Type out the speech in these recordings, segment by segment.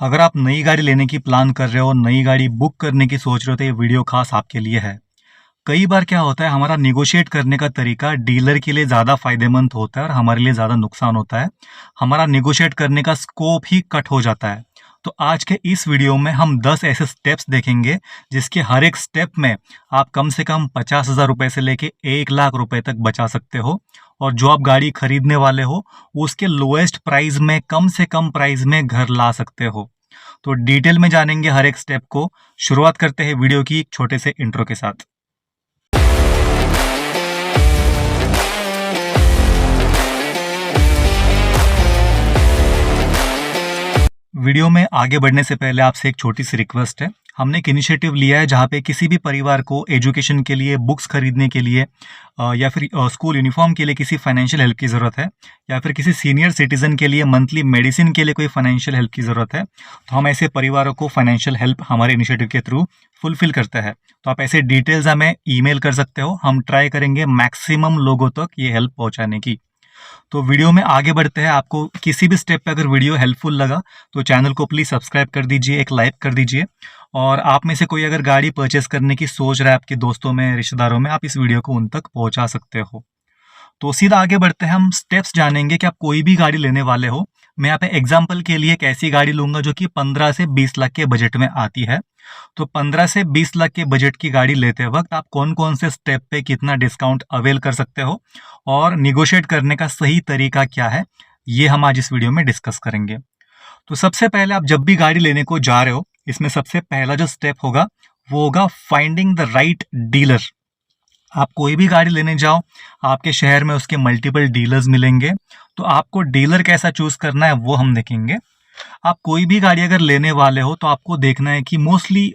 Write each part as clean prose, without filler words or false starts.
अगर आप नई गाड़ी लेने की प्लान कर रहे हो, नई गाड़ी बुक करने की सोच रहे हो तो ये वीडियो खास आपके लिए है। कई बार क्या होता है हमारा नेगोशिएट करने का तरीका डीलर के लिए ज़्यादा फायदेमंद होता है और हमारे लिए ज़्यादा नुकसान होता है। हमारा नेगोशिएट करने का स्कोप ही कट हो जाता है। तो आज के इस वीडियो में हम 10 ऐसे स्टेप्स देखेंगे जिसके हर एक स्टेप में आप कम से कम 50,000 रुपए से लेके 1 लाख रुपए तक बचा सकते हो। और जो आप गाड़ी खरीदने वाले हो उसके लोएस्ट प्राइस में कम से कम प्राइस में घर ला सकते हो। तो डिटेल में जानेंगे हर एक स्टेप को। शुरुआत करते हैं वीडियो की एक छोटे से इंट्रो के साथ। वीडियो में आगे बढ़ने से पहले आपसे एक छोटी सी रिक्वेस्ट है। हमने एक इनिशिएटिव लिया है जहाँ पे किसी भी परिवार को एजुकेशन के लिए, बुक्स खरीदने के लिए या फिर स्कूल यूनिफॉर्म के लिए किसी फाइनेंशियल हेल्प की ज़रूरत है, या फिर किसी सीनियर सिटीज़न के लिए मंथली मेडिसिन के लिए कोई फाइनेंशियल हेल्प की ज़रूरत है, तो हम ऐसे परिवारों को फाइनेंशियल हेल्प हमारे इनिशिएटिव के थ्रू फुलफिल करते हैं। तो आप ऐसे डिटेल्स हमें ईमेल कर सकते हो। हम ट्राई करेंगे मैक्सिमम लोगों तक ये हेल्प पहुँचाने की। तो वीडियो में आगे बढ़ते हैं। आपको किसी भी स्टेप पे अगर वीडियो हेल्पफुल लगा तो चैनल को प्लीज़ सब्सक्राइब कर दीजिए, एक लाइक कर दीजिए। और आप में से कोई अगर गाड़ी परचेस करने की सोच रहा है आपके दोस्तों में, रिश्तेदारों में, आप इस वीडियो को उन तक पहुंचा सकते हो। तो सीधा आगे बढ़ते हैं। हम स्टेप्स जानेंगे कि आप कोई भी गाड़ी लेने वाले हो। मैं यहाँ पे एग्जाम्पल के लिए एक ऐसी गाड़ी लूंगा जो कि 15 से 20 लाख के बजट में आती है। तो 15 से 20 लाख के बजट की गाड़ी लेते वक्त आप कौन कौन से स्टेप पे कितना डिस्काउंट अवेल कर सकते हो और निगोशिएट करने का सही तरीका क्या है, ये हम आज इस वीडियो में डिस्कस करेंगे। तो सबसे पहले आप जब भी गाड़ी लेने को जा रहे हो, इसमें सबसे पहला जो स्टेप होगा वो होगा फाइंडिंग द राइट डीलर। आप कोई भी गाड़ी लेने जाओ, आपके शहर में उसके मल्टीपल डीलर्स मिलेंगे। तो आपको डीलर कैसा चूज करना है वो हम देखेंगे। आप कोई भी गाड़ी अगर लेने वाले हो तो आपको देखना है कि मोस्टली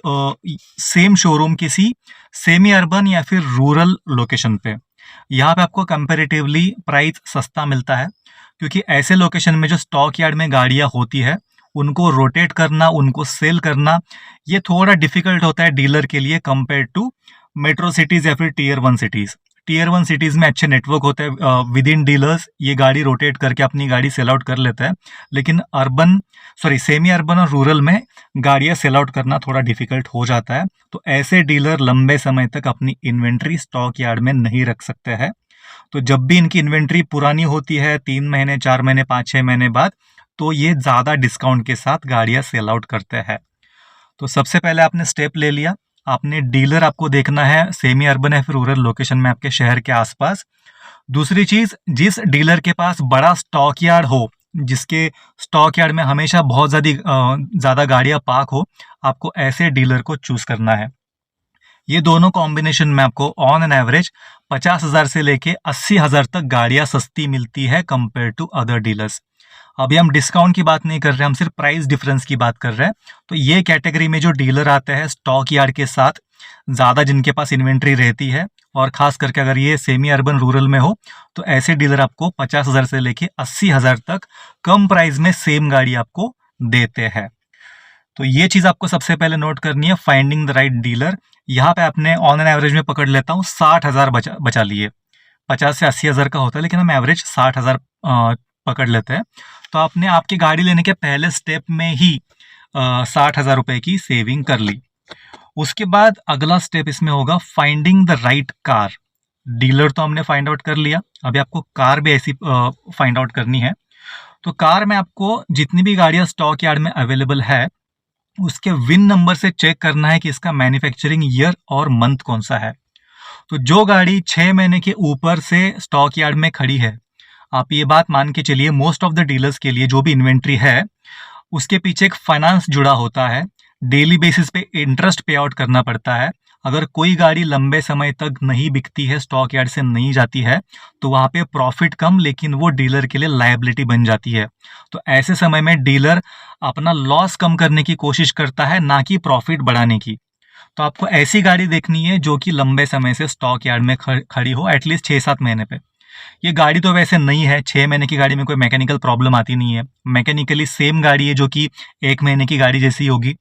सेम शोरूम किसी सेमी अर्बन या फिर रूरल लोकेशन पे, यहाँ पे आपको कंपैरेटिवली प्राइस सस्ता मिलता है। क्योंकि ऐसे लोकेशन में जो स्टॉक यार्ड में गाड़ियाँ होती है उनको रोटेट करना, उनको सेल करना, ये थोड़ा डिफिकल्ट होता है डीलर के लिए कंपेयर टू मेट्रो सिटीज़ या फिर टीयर 1 सिटीज़। टीयर 1 सिटीज़ में अच्छे नेटवर्क होते हैं, विद इन डीलर्स ये गाड़ी रोटेट करके अपनी गाड़ी सेल आउट कर लेता है। लेकिन सेमी अर्बन और रूरल में गाड़ियाँ सेल आउट करना थोड़ा डिफिकल्ट हो जाता है। तो ऐसे डीलर लंबे समय तक अपनी इन्वेंट्री स्टॉक यार्ड में नहीं रख सकते हैं। तो जब भी इनकी इन्वेंट्री पुरानी होती है, 3 महीने, 4 महीने, 5-6 महीने बाद, तो ये ज़्यादा डिस्काउंट के साथ गाड़ियाँ सेल आउट करते हैं। तो सबसे पहले आपने स्टेप ले लिया। आपने डीलर आपको देखना है सेमी अर्बन या फिर रूरल लोकेशन में आपके शहर के आसपास। दूसरी चीज, जिस डीलर के पास बड़ा स्टॉक यार्ड हो, जिसके स्टॉक यार्ड में हमेशा बहुत ज़्यादा गाड़ियाँ पार्क हो, आपको ऐसे डीलर को चूज करना है। ये दोनों कॉम्बिनेशन में आपको ऑन एन एवरेज 50,000 से लेके 80,000 तक गाड़ियाँ सस्ती मिलती है कंपेयर टू अदर डीलर्स। अभी हम डिस्काउंट की बात नहीं कर रहे हैं, हम सिर्फ प्राइस डिफरेंस की बात कर रहे हैं। तो ये कैटेगरी में जो डीलर आते हैं स्टॉक यार्ड के साथ, ज़्यादा जिनके पास इन्वेंट्री रहती है, और खास करके अगर ये सेमी अर्बन रूरल में हो, तो ऐसे डीलर आपको 50,000 से लेके 80,000 तक कम प्राइस में सेम गाड़ी आपको देते हैं। तो ये चीज़ आपको सबसे पहले नोट करनी है, फाइंडिंग द राइट डीलर। यहाँ पे आपने ऑन एन एवरेज में पकड़ लेता हूँ 60,000 बचा लिए। 50 से 80,000 का होता है, लेकिन हम एवरेज 60,000 पकड़ लेते हैं। तो आपने आपकी गाड़ी लेने के पहले स्टेप में ही 60,000 रुपए की सेविंग कर ली। उसके बाद अगला स्टेप इसमें होगा finding the right car. Dealer तो हमने फाइंड आउट कर लिया, अभी आपको कार भी ऐसी फाइंड आउट करनी है। तो कार में आपको जितनी भी गाड़ियां स्टॉक यार्ड में अवेलेबल है उसके विन नंबर से चेक करना है कि इसका मैन्युफैक्चरिंग ईयर और मंथ कौन सा है। तो जो गाड़ी 6 महीने के ऊपर से स्टॉक यार्ड में खड़ी है, आप ये बात मान के चलिए मोस्ट ऑफ द डीलर्स के लिए जो भी इन्वेंट्री है उसके पीछे एक फाइनेंस जुड़ा होता है। डेली बेसिस पे इंटरेस्ट पे आउट करना पड़ता है। अगर कोई गाड़ी लंबे समय तक नहीं बिकती है, स्टॉक यार्ड से नहीं जाती है, तो वहाँ पे प्रॉफिट कम, लेकिन वो डीलर के लिए लायबिलिटी बन जाती है। तो ऐसे समय में डीलर अपना लॉस कम करने की कोशिश करता है, ना कि प्रॉफिट बढ़ाने की। तो आपको ऐसी गाड़ी देखनी है जो कि लंबे समय से स्टॉक यार्ड में खड़ी हो, एटलीस्ट 6-7 महीने पे। ये गाड़ी तो वैसे नई है, 6 महीने की गाड़ी में कोई मैकेनिकल प्रॉब्लम आती नहीं है। मैकेनिकली सेम गाड़ी है जो कि 1 महीने की गाड़ी जैसी होगी।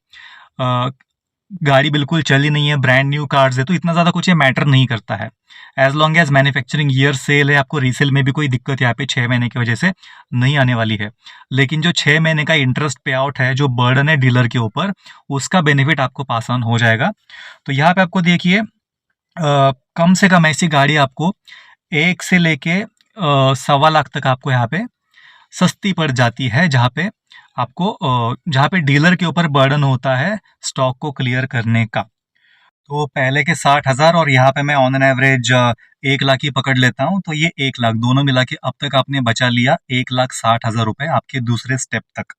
गाड़ी बिल्कुल चली नहीं है, ब्रांड न्यू कार्स है, तो इतना ज़्यादा कुछ ये मैटर नहीं करता है। As long as manufacturing year sale है, आपको रीसेल में भी कोई दिक्कत यहाँ पे 6 महीने की वजह से नहीं आने वाली है। लेकिन जो 6 महीने का इंटरेस्ट पे आउट है, जो बर्डन है डीलर के ऊपर, उसका बेनिफिट आपको पास ऑन हो जाएगा। तो यहाँ पे आपको देखिए कम से कम ऐसी गाड़ी आपको 1 से लेके 1.25 लाख तक आपको यहाँ पे सस्ती पड़ जाती है, जहाँ पे डीलर के ऊपर बर्डन होता है स्टॉक को क्लियर करने का। तो पहले के 60,000 और यहाँ पे मैं ऑन एन एवरेज 1 लाख ही पकड़ लेता हूँ, तो ये 1 लाख दोनों मिला के अब तक आपने बचा लिया 1,60,000 रुपए आपके दूसरे स्टेप तक।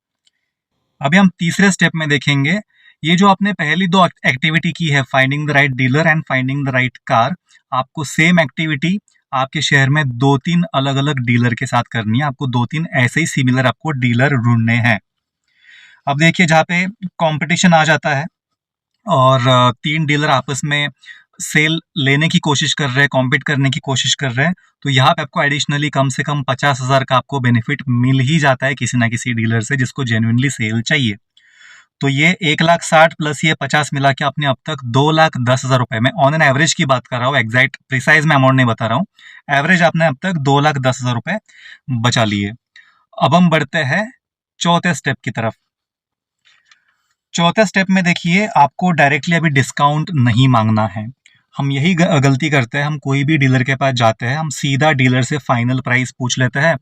अभी हम तीसरे स्टेप में देखेंगे, ये जो आपने पहली दो एक्टिविटी की है, finding the right dealer and finding the right car, आपको सेम एक्टिविटी आपके शहर में 2-3 अलग अलग डीलर के साथ करनी है। आपको 2-3 ऐसे ही सिमिलर आपको डीलर ढूंढने हैं। अब देखिए जहाँ पे कंपटीशन आ जाता है और 3 डीलर आपस में सेल लेने की कोशिश कर रहे हैं, कॉम्पीट करने की कोशिश कर रहे हैं, तो यहाँ पे आपको एडिशनली कम से कम 50,000 का आपको बेनिफिट मिल ही जाता है किसी ना किसी डीलर से जिसको जेन्युइनली सेल चाहिए। तो ये 1,60,000 प्लस ये 50 मिला के आपने अब तक 2,10,000 रुपए, मैं ऑन एन एवरेज की बात कर रहा हूँ, एग्जैक्ट प्रिसाइज में अमाउंट नहीं बता रहा हूँ, एवरेज आपने अब तक 2,10,000 रुपए बचा लिए। अब हम बढ़ते हैं चौथे स्टेप की तरफ। चौथे स्टेप में देखिए आपको डायरेक्टली अभी डिस्काउंट नहीं मांगना है। हम यही गलती करते हैं, हम कोई भी डीलर के पास जाते हैं, हम सीधा डीलर से फाइनल प्राइस पूछ लेते हैं।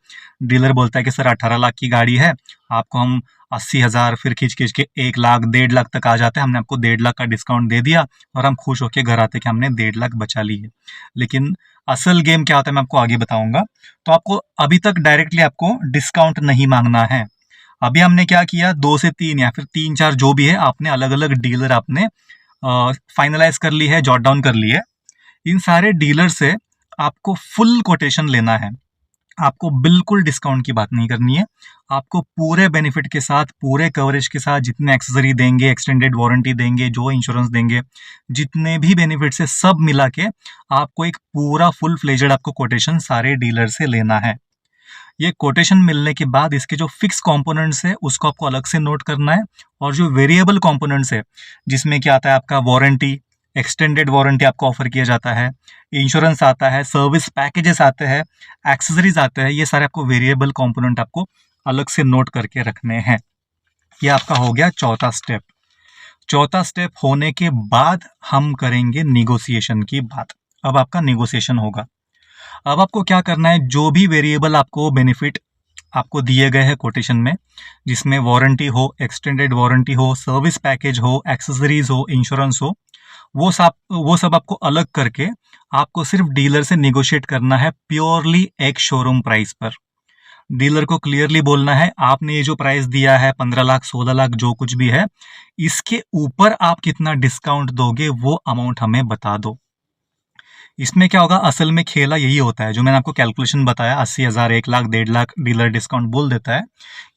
डीलर बोलता है कि सर 18 लाख की गाड़ी है, आपको हम 80,000, फिर खींच खींच के 1 लाख 1.5 लाख तक आ जाते हैं, हमने आपको 1.5 लाख का डिस्काउंट दे दिया और हम खुश होकर घर आते कि हमने 1.5 लाख बचा ली है। लेकिन असल गेम क्या होता है मैं आपको आगे बताऊंगा। तो आपको अभी तक डायरेक्टली आपको डिस्काउंट नहीं मांगना है। अभी हमने क्या किया, 2 से 3 या फिर 3-4 जो भी है, आपने अलग अलग डीलर आपने फाइनलाइज कर ली है, जॉट डाउन कर ली है। इन सारे डीलर से आपको फुल कोटेशन लेना है। आपको बिल्कुल डिस्काउंट की बात नहीं करनी है। आपको पूरे बेनिफिट के साथ, पूरे कवरेज के साथ, जितने एक्सेसरी देंगे, एक्सटेंडेड वारंटी देंगे, जो इंश्योरेंस देंगे, जितने भी बेनिफिट से सब मिला के आपको एक पूरा फुल फ्लेजेड आपको कोटेशन सारे डीलर से लेना है। ये कोटेशन मिलने के बाद इसके जो फिक्स कंपोनेंट्स है उसको आपको अलग से नोट करना है, और जो वेरिएबल कंपोनेंट्स है जिसमें क्या आता है आपका वारंटी, एक्सटेंडेड वारंटी आपको ऑफर किया जाता है, इंश्योरेंस आता है, सर्विस पैकेजेस आते हैं, एक्सेसरीज आते हैं, ये सारे आपको वेरिएबल कंपोनेंट आपको अलग से नोट करके रखने हैं। ये आपका हो गया चौथा स्टेप। चौथा स्टेप होने के बाद हम करेंगे निगोसिएशन की बात। अब आपका निगोसिएशन होगा। अब आपको क्या करना है, जो भी वेरिएबल आपको बेनिफिट आपको दिए गए हैं कोटेशन में, जिसमें वारंटी हो, एक्सटेंडेड वारंटी हो, सर्विस पैकेज हो, एक्सेसरीज हो, इंश्योरेंस हो, वो सब आपको अलग करके आपको सिर्फ डीलर से निगोशिएट करना है प्योरली एक शोरूम प्राइस पर। डीलर को क्लियरली बोलना है आपने ये जो प्राइस दिया है 15 लाख 16 लाख जो कुछ भी है, इसके ऊपर आप कितना डिस्काउंट दोगे वो अमाउंट हमें बता दो। इसमें क्या होगा, असल में खेला यही होता है जो मैंने आपको कैलकुलेशन बताया, 80,000, 1 लाख, 1.5 लाख डीलर डिस्काउंट बोल देता है।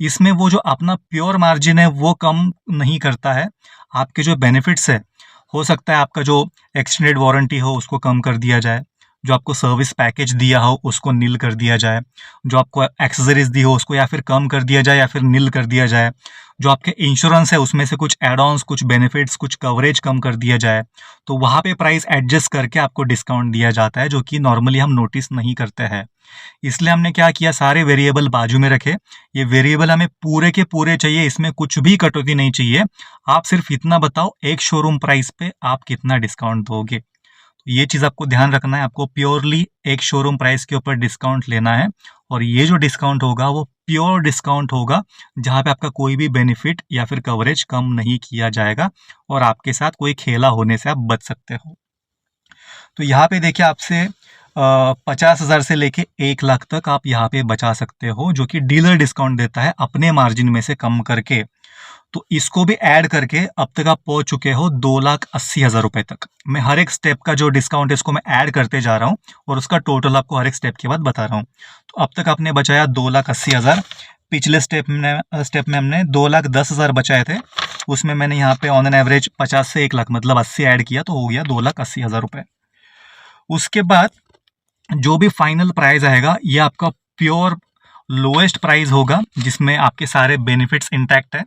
इसमें वो जो अपना प्योर मार्जिन है वो कम नहीं करता है। आपके जो बेनिफिट्स है, हो सकता है आपका जो एक्सटेंडेड वारंटी हो उसको कम कर दिया जाए, जो आपको सर्विस पैकेज दिया हो उसको नील कर दिया जाए, जो आपको एक्सेसरीज दी हो उसको या फिर कम कर दिया जाए या फिर नील कर दिया जाए, जो आपके इंश्योरेंस है उसमें से कुछ एड ऑन्स, कुछ बेनिफिट्स, कुछ कवरेज कम कर दिया जाए। तो वहाँ पे प्राइस एडजस्ट करके आपको डिस्काउंट दिया जाता है, जो कि नॉर्मली हम नोटिस नहीं करते हैं। इसलिए हमने क्या किया, सारे वेरिएबल बाजू में रखे। ये वेरिएबल हमें पूरे के पूरे चाहिए, इसमें कुछ भी कटौती नहीं चाहिए। आप सिर्फ इतना बताओ एक शोरूम प्राइस पे आप कितना डिस्काउंट दोगे। ये चीज आपको ध्यान रखना है, आपको प्योरली एक शोरूम प्राइस के ऊपर डिस्काउंट लेना है, और ये जो डिस्काउंट होगा वो प्योर डिस्काउंट होगा, जहां पे आपका कोई भी बेनिफिट या फिर कवरेज कम नहीं किया जाएगा और आपके साथ कोई खेला होने से आप बच सकते हो। तो यहाँ पे देखिए आपसे 50,000 से लेके 1 लाख तक आप यहाँ पे बचा सकते हो, जो कि डीलर डिस्काउंट देता है अपने मार्जिन में से कम करके। तो इसको भी ऐड करके अब तक आप पहुंच चुके हो 2,80,000 रुपए तक। मैं हर एक स्टेप का जो डिस्काउंट है इसको मैं ऐड करते जा रहा हूँ और उसका टोटल आपको हर एक स्टेप के बाद बता रहा हूँ। तो अब तक आपने बचाया 2,80,000। पिछले स्टेप में हमने 2,10,000 बचाए थे, उसमें मैंने यहाँ पे ऑन एन एवरेज 50 से 1 लाख मतलब 80 ऐड किया, तो हो गया 2,80,000 रुपए। उसके बाद जो भी फाइनल प्राइस आएगा ये आपका प्योर लोएस्ट प्राइस होगा, जिसमें आपके सारे बेनिफिट्स इंटैक्ट है।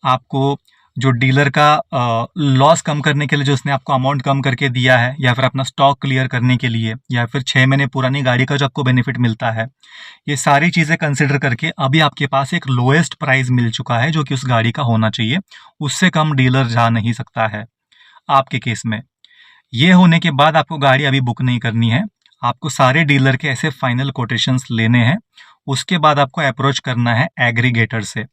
आपको जो डीलर का लॉस कम करने के लिए जो उसने आपको अमाउंट कम करके दिया है, या फिर अपना स्टॉक क्लियर करने के लिए, या फिर 6 महीने पुरानी गाड़ी का जो आपको बेनिफिट मिलता है, ये सारी चीज़ें कंसिडर करके अभी आपके पास एक लोएस्ट प्राइस मिल चुका है जो कि उस गाड़ी का होना चाहिए। उससे कम डीलर जा नहीं सकता है आपके केस में। ये होने के बाद आपको गाड़ी अभी बुक नहीं करनी है। आपको सारे डीलर के ऐसे फाइनल कोटेशंस लेने हैं। उसके बाद आपको अप्रोच करना है एग्रीगेटर से।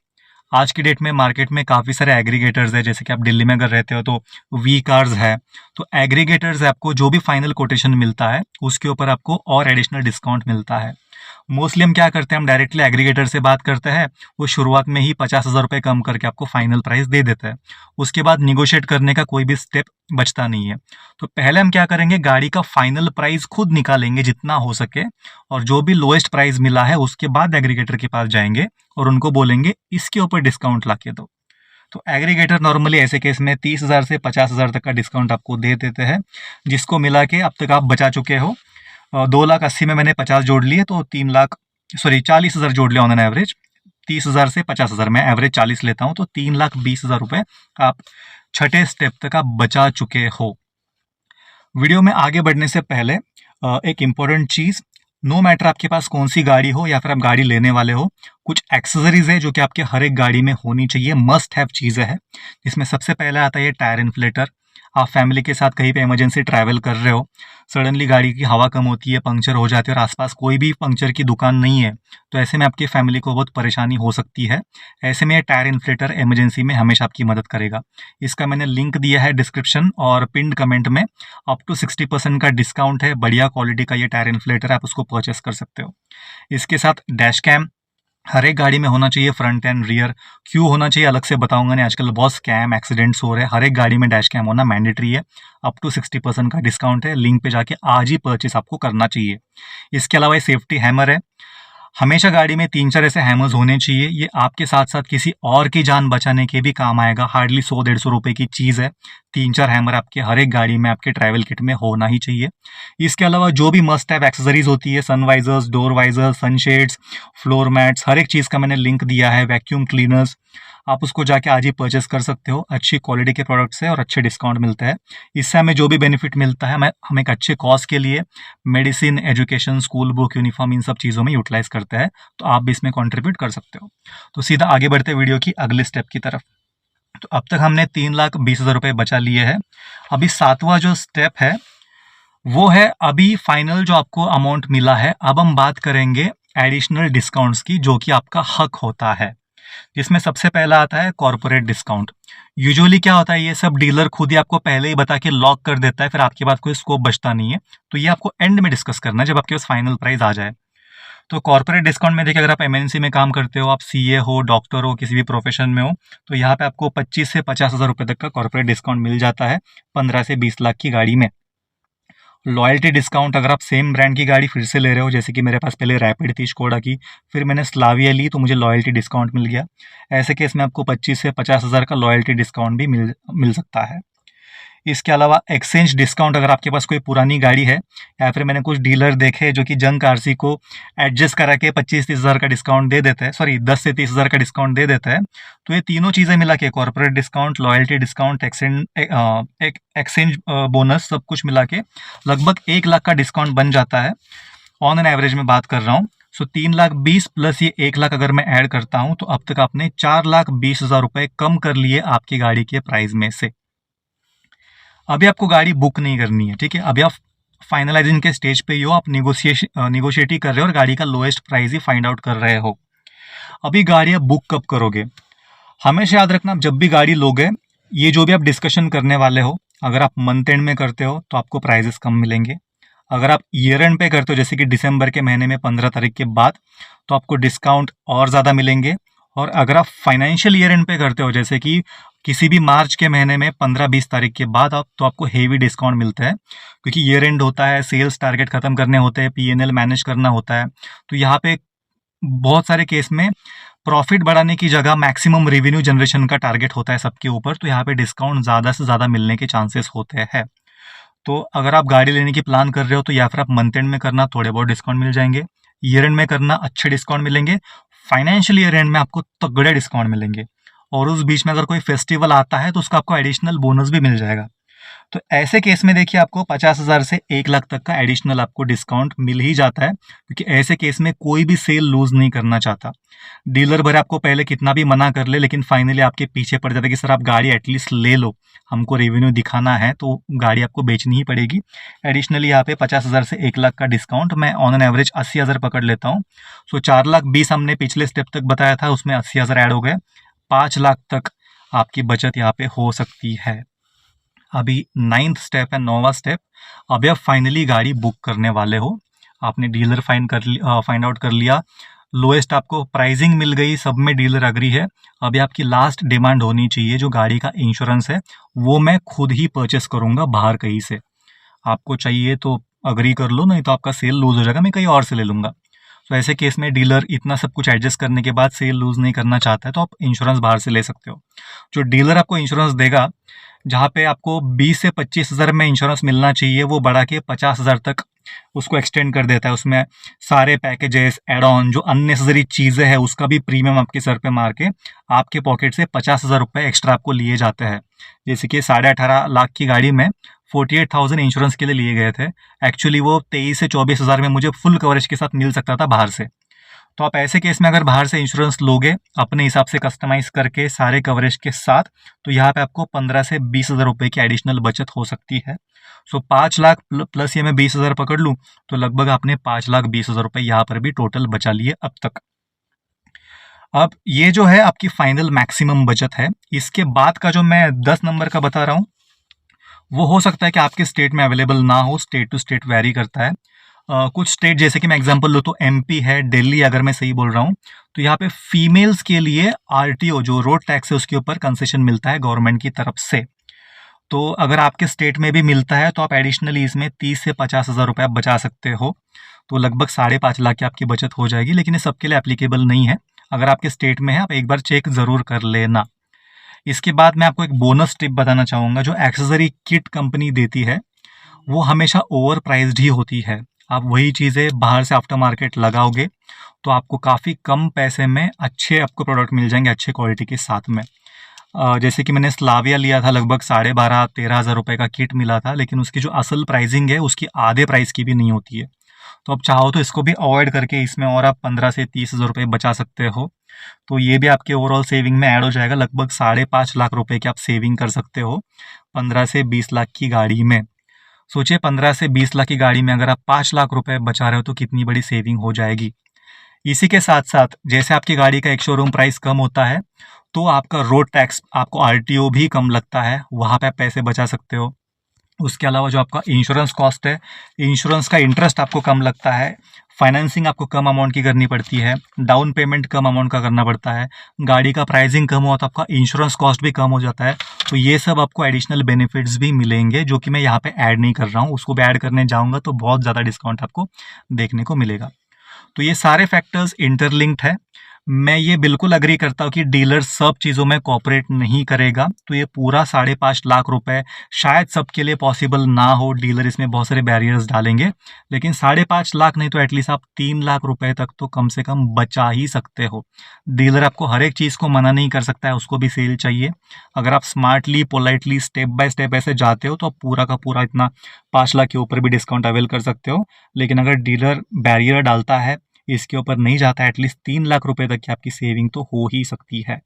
आज की डेट में मार्केट में काफ़ी सारे एग्रीगेटर्स हैं, जैसे कि आप दिल्ली में अगर रहते हो तो वी कार्स है। तो एग्रीगेटर्स आपको जो भी फाइनल कोटेशन मिलता है उसके ऊपर आपको और एडिशनल डिस्काउंट मिलता है। मोस्टली हम क्या करते हैं, हम डायरेक्टली एग्रीगेटर से बात करते हैं। वो शुरुआत में ही 50,000 रुपये कम करके आपको फाइनल प्राइस दे देता है। उसके बाद निगोशिएट करने का कोई भी स्टेप बचता नहीं है। तो पहले हम क्या करेंगे, गाड़ी का फाइनल प्राइस खुद निकालेंगे जितना हो सके, और जो भी लोएस्ट प्राइस मिला है उसके बाद एग्रीगेटर के पास जाएंगे और उनको बोलेंगे इसके ऊपर डिस्काउंट ला के दो। तो एग्रीगेटर नॉर्मली ऐसे केस में 30,000 से 50,000 तक का डिस्काउंट आपको दे देते हैं, जिसको मिला के अब तक आप बचा चुके हो। 2,80,000 में मैंने 50 जोड़ लिए, तो 40,000 जोड़ लिया ऑन एन एवरेज। 30,000 से 50,000, मैं एवरेज 40 लेता हूँ, तो 3,20,000 रुपये आप छठे स्टेप तक आप बचा चुके हो। वीडियो में आगे बढ़ने से पहले एक इम्पोर्टेंट चीज़, नो मैटर आपके पास कौन सी गाड़ी हो या फिर आप गाड़ी लेने वाले हो, कुछ एक्सेसरीज है जो कि आपके हर एक गाड़ी में होनी चाहिए, मस्ट हैव चीज़ें हैं। जिसमें सबसे पहले आता है ये टायर इन्फ्लेटर। आप फैमिली के साथ कहीं पे इमरजेंसी ट्रैवल कर रहे हो, सडनली गाड़ी की हवा कम होती है, पंक्चर हो जाती है और आसपास कोई भी पंक्चर की दुकान नहीं है, तो ऐसे में आपकी फैमिली को बहुत परेशानी हो सकती है। ऐसे में ये टायर इन्फ्लेटर इमरजेंसी में हमेशा आपकी मदद करेगा। इसका मैंने लिंक दिया है डिस्क्रिप्शन और पिन्ड कमेंट में। अप टू 60% का डिस्काउंट है, बढ़िया क्वालिटी का ये टायर इन्फ्लेटर, आप उसको परचेस कर सकते हो। इसके साथ डैश कैम हर एक गाड़ी में होना चाहिए, फ्रंट एंड रियर। क्यों होना चाहिए अलग से बताऊंगा नहीं, आजकल बहुत स्कैम एक्सीडेंट्स हो रहे हैं। हर एक गाड़ी में डैश कैम होना मैंडेटरी है। अप टू 60% का डिस्काउंट है, लिंक पे जाके आज ही परचेस आपको करना चाहिए। इसके अलावा ये सेफ्टी हैमर है। हमेशा गाड़ी में 3-4 ऐसे हैमर्स होने चाहिए। ये आपके साथ साथ किसी और की जान बचाने के भी काम आएगा। हार्डली 100-150 रुपए की चीज़ है। 3-4 हैमर आपके हर एक गाड़ी में आपके ट्रैवल किट में होना ही चाहिए। इसके अलावा जो भी मस्ट हैव एक्सेसरीज होती है, sun visors, door visors, sunshades, floor mats, हर एक चीज़ का मैंने लिंक दिया है। वैक्यूम क्लीनर्स, आप उसको जाके आज ही परचेस कर सकते हो। अच्छी क्वालिटी के प्रोडक्ट्स है और अच्छे डिस्काउंट मिलते हैं। इससे हमें जो भी बेनिफिट मिलता है, हम एक अच्छे कॉस्ट के लिए medicine, education, school book, uniform, इन सब चीज़ों में यूटिलाइज करते हैं। तो आप भी इसमें कंट्रीब्यूट कर सकते हो। तो सीधा आगे बढ़ते वीडियो की अगले स्टेप की तरफ। तो अब तक हमने 3,20,000 रुपये बचा लिए हैं। अभी 7वां जो स्टेप है वो है, अभी फाइनल जो आपको अमाउंट मिला है, अब हम बात करेंगे एडिशनल डिस्काउंट्स की, जो कि आपका हक होता है। जिसमें सबसे पहला आता है कॉर्पोरेट डिस्काउंट। यूजुअली क्या होता है, ये सब डीलर खुद ही आपको पहले ही बता के लॉक कर देता है, फिर आपके पास कोई स्कोप बचता नहीं है। तो ये आपको एंड में डिस्कस करना है, जब आपके पास फाइनल प्राइस आ जाए। तो कॉर्पोरेट डिस्काउंट में देखिए, अगर आप एमएनसी में काम करते हो, आप सीए हो, डॉक्टर हो, किसी भी प्रोफेशन में हो, तो यहाँ पे आपको 25 से 50,000 रुपये तक का कॉर्पोरेट डिस्काउंट मिल जाता है 15 से 20 लाख की गाड़ी में। लॉयल्टी डिस्काउंट, अगर आप सेम ब्रांड की गाड़ी फिर से ले रहे हो, जैसे कि मेरे पास पहले रैपिड थी स्कोडा की, फिर मैंने स्लाविया ली, तो मुझे लॉयल्टी डिस्काउंट मिल गया। ऐसे केस में आपको 25 से 50,000 का लॉयल्टी डिस्काउंट भी मिल सकता है। इसके अलावा एक्सचेंज डिस्काउंट, अगर आपके पास कोई पुरानी गाड़ी है, या फिर मैंने कुछ डीलर देखे जो कि जंक आरसी को एडजस्ट करा के 25-30 हज़ार का डिस्काउंट दे देते हैं, सॉरी 10 से 30 हज़ार का डिस्काउंट दे देता है। तो ये तीनों चीज़ें मिला के, corporate discount, loyalty discount, exchange bonus, सब कुछ मिला के लगभग 1 लाख का डिस्काउंट बन जाता है। ऑन एन एवरेज में बात कर रहा हूँ। सो 3,20,000 प्लस ये 1 लाख अगर मैं ऐड करता हूँ, तो अब तक आपने 4,20,000 रुपये कम कर लिए आपकी गाड़ी के प्राइस में से। अभी आपको गाड़ी बुक नहीं करनी है, ठीक है। अभी आप फाइनलाइजिंग के स्टेज पे ही हो, आप निगोशिएट ही कर रहे हो और गाड़ी का लोएस्ट प्राइस ही फाइंड आउट कर रहे हो। अभी गाड़ी आप बुक कब करोगे? हमेशा याद रखना, आप जब भी गाड़ी लोगे, ये जो भी आप डिस्कशन करने वाले हो, अगर आप मंथ एंड में करते हो तो आपको प्राइजेस कम मिलेंगे। अगर आप ईयर एंड पे करते हो, जैसे कि दिसंबर के महीने में 15 तारीख के बाद, तो आपको डिस्काउंट और ज़्यादा मिलेंगे। और अगर आप फाइनेंशियल ईयर एंड पे करते हो, जैसे कि किसी भी मार्च के महीने में 15-20 तारीख के बाद, तो आपको हेवी डिस्काउंट मिलता है, क्योंकि ईयर एंड होता है, सेल्स टारगेट खत्म करने होते हैं, पीएनएल मैनेज करना होता है। तो यहाँ पे बहुत सारे केस में प्रॉफिट बढ़ाने की जगह मैक्सिमम रेवेन्यू जनरेशन का टारगेट होता है सबके ऊपर, तो यहाँ पे डिस्काउंट ज़्यादा से ज़्यादा मिलने के चांसेस होते हैं। तो अगर आप गाड़ी लेने की प्लान कर रहे हो, तो या फिर आप मंथ एंड में करना, थोड़े बहुत डिस्काउंट मिल जाएंगे। ईयर एंड में करना, अच्छे डिस्काउंट मिलेंगे। फाइनेंशियल ईयर एंड में आपको तगड़े डिस्काउंट मिलेंगे। और उस बीच में अगर कोई फेस्टिवल आता है तो उसका आपको एडिशनल बोनस भी मिल जाएगा। तो ऐसे केस में देखिए आपको 50,000 से 1 लाख तक का एडिशनल आपको डिस्काउंट मिल ही जाता है, क्योंकि ऐसे केस में कोई भी सेल लूज़ नहीं करना चाहता। डीलर भले आपको पहले कितना भी मना कर ले, लेकिन फाइनली आपके पीछे पड़ जाता है कि सर आप गाड़ी एटलीस्ट ले लो, हमको रेवेन्यू दिखाना है, तो गाड़ी आपको बेचनी ही पड़ेगी। एडिशनली यहाँ पे 50,000 से 1 लाख का डिस्काउंट मैं ऑन एन एवरेज 80,000 पकड़ लेता हूँ। सो 4,20,000 हमने पिछले स्टेप तक बताया था, उसमें 80,000 ऐड हो गए, 5 लाख तक आपकी बचत यहाँ पे हो सकती है। अभी 9th स्टेप है, 9वां स्टेप। अभी आप फाइनली गाड़ी बुक करने वाले हो, आपने डीलर फाइंड आउट कर लिया, लोएस्ट आपको प्राइसिंग मिल गई, सब में डीलर अग्री है। अभी आपकी लास्ट डिमांड होनी चाहिए जो गाड़ी का इंश्योरेंस है, वो मैं खुद ही परचेस करूँगा बाहर कहीं से। आपको चाहिए तो अग्री कर लो, नहीं तो आपका सेल लूज हो जाएगा, मैं कहीं और से ले लूँगा। तो ऐसे केस में डीलर इतना सब कुछ एडजस्ट करने के बाद सेल लूज नहीं करना चाहता है, तो आप इंश्योरेंस बाहर से ले सकते हो। जो डीलर आपको इंश्योरेंस देगा, जहाँ पे आपको 20 से 25,000 में इंश्योरेंस मिलना चाहिए, वो बढ़ा के 50,000 तक उसको एक्सटेंड कर देता है। उसमें सारे पैकेजेस, एड ऑन, जो अननेसेसरी चीज़ें हैं, उसका भी प्रीमियम आपके सर पे मार के आपके पॉकेट से 50,000 रुपये एक्स्ट्रा आपको लिए जाते हैं। जैसे कि 18.5 लाख की गाड़ी में 48,000 इंश्योरेंस के लिए लिए गए थे। एक्चुअली वो 23 से 24,000 में मुझे फुल कवरेज के साथ मिल सकता था बाहर से। तो आप ऐसे केस में अगर बाहर से इंश्योरेंस लोगे अपने हिसाब से कस्टमाइज करके सारे कवरेज के साथ, तो यहाँ पे आपको 15 से 20,000 रुपये की एडिशनल बचत हो सकती है। सो 5 लाख प्लस ये मैं 20,000 पकड़ लूँ, तो लगभग आपने 5,20,000 रुपये यहाँ पर भी टोटल बचा लिए अब तक। अब ये जो है आपकी फाइनल मैक्सिमम बचत है। इसके बाद का जो मैं 10 नंबर का बता रहा हूँ, वो हो सकता है कि आपके स्टेट में अवेलेबल ना हो, स्टेट टू स्टेट वेरी करता है। कुछ स्टेट जैसे कि मैं एग्जांपल लूँ तो एमपी है, दिल्ली अगर मैं सही बोल रहा हूँ, तो यहाँ पे फीमेल्स के लिए आरटीओ जो रोड टैक्स है उसके ऊपर कंसेशन मिलता है गवर्नमेंट की तरफ से। तो अगर आपके स्टेट में भी मिलता है तो आप एडिशनली इसमें 30 से 50,000 रुपये आप बचा सकते हो, तो लगभग 5.5 लाख की आपकी बचत हो जाएगी। लेकिन ये सबके लिए एप्लीकेबल नहीं है, अगर आपके स्टेट में है आप एक बार चेक ज़रूर कर लेना। इसके बाद मैं आपको एक बोनस टिप बताना चाहूँगा। जो एक्सेसरी किट कंपनी देती है वो हमेशा ओवर प्राइस्ड ही होती है। आप वही चीज़ें बाहर से आफ्टर मार्केट लगाओगे तो आपको काफ़ी कम पैसे में अच्छे आपको प्रोडक्ट मिल जाएंगे, अच्छे क्वालिटी के साथ में। जैसे कि मैंने स्लाविया लिया था, लगभग 12,500-13,000 रुपये का किट मिला था, लेकिन उसकी जो असल प्राइसिंग है उसकी आधे प्राइस की भी नहीं होती है। तो आप चाहो तो इसको भी अवॉइड करके इसमें और आप 15 से 30,000 रुपये बचा सकते हो। तो ये भी आपके ओवरऑल सेविंग में ऐड हो जाएगा, लगभग 5.5 लाख रुपए की आप सेविंग कर सकते हो 15 से 20 लाख की गाड़ी में। सोचिए 15 से 20 लाख की गाड़ी में अगर आप 5 लाख रुपए बचा रहे हो तो कितनी बड़ी सेविंग हो जाएगी। इसी के साथ साथ जैसे आपकी गाड़ी का एक शोरूम प्राइस कम होता है, तो आपका रोड टैक्स, आपको आरटीओ भी कम लगता है, वहाँ पे आप पैसे बचा सकते हो। उसके अलावा जो आपका इंश्योरेंस कॉस्ट है, इंश्योरेंस का इंटरेस्ट आपको कम लगता है, फाइनेंसिंग आपको कम अमाउंट की करनी पड़ती है, डाउन पेमेंट कम अमाउंट का करना पड़ता है, गाड़ी का प्राइसिंग कम हुआ तो आपका इंश्योरेंस कॉस्ट भी कम हो जाता है। तो ये सब आपको एडिशनल बेनिफिट्स भी मिलेंगे जो कि मैं यहाँ पे ऐड नहीं कर रहा हूँ, उसको भी ऐड करने जाऊँगा तो बहुत ज़्यादा डिस्काउंट आपको देखने को मिलेगा। तो ये सारे फैक्टर्स इंटरलिंक्ड है। मैं ये बिल्कुल अग्री करता हूँ कि डीलर सब चीज़ों में कोऑपरेट नहीं करेगा, तो ये पूरा 5.5 लाख रुपए शायद सबके लिए पॉसिबल ना हो, डीलर इसमें बहुत सारे बैरियर्स डालेंगे। लेकिन 5.5 लाख नहीं तो एटलीस्ट आप 3 लाख रुपए तक तो कम से कम बचा ही सकते हो। डीलर आपको हर एक चीज़ को मना नहीं कर सकता है, उसको भी सेल चाहिए। अगर आप smartly, politely, step by step ऐसे जाते हो तो आप पूरा का पूरा इतना 5 लाख के ऊपर भी डिस्काउंट अवेल कर सकते हो। लेकिन अगर डीलर बैरियर डालता है, इसके ऊपर नहीं जाता, एटलीस्ट 3 लाख रुपए तक की आपकी सेविंग तो हो ही सकती है।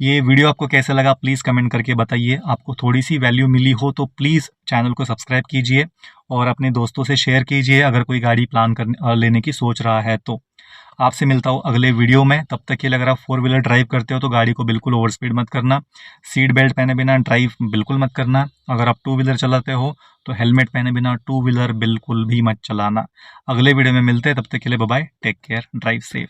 ये वीडियो आपको कैसे लगा प्लीज़ कमेंट करके बताइए। आपको थोड़ी सी वैल्यू मिली हो तो प्लीज़ चैनल को सब्सक्राइब कीजिए और अपने दोस्तों से शेयर कीजिए अगर कोई गाड़ी प्लान लेने की सोच रहा है तो। आपसे मिलता हूँ अगले वीडियो में, तब तक के लिए अगर आप 4 व्हीलर ड्राइव करते हो तो गाड़ी को बिल्कुल ओवर स्पीड मत करना, सीट बेल्ट पहने बिना ड्राइव बिल्कुल मत करना। अगर आप 2 व्हीलर चलाते हो तो हेलमेट पहने बिना 2 व्हीलर बिल्कुल भी मत चलाना। अगले वीडियो में मिलते हैं, तब तक के लिए bye bye, take care, drive safe.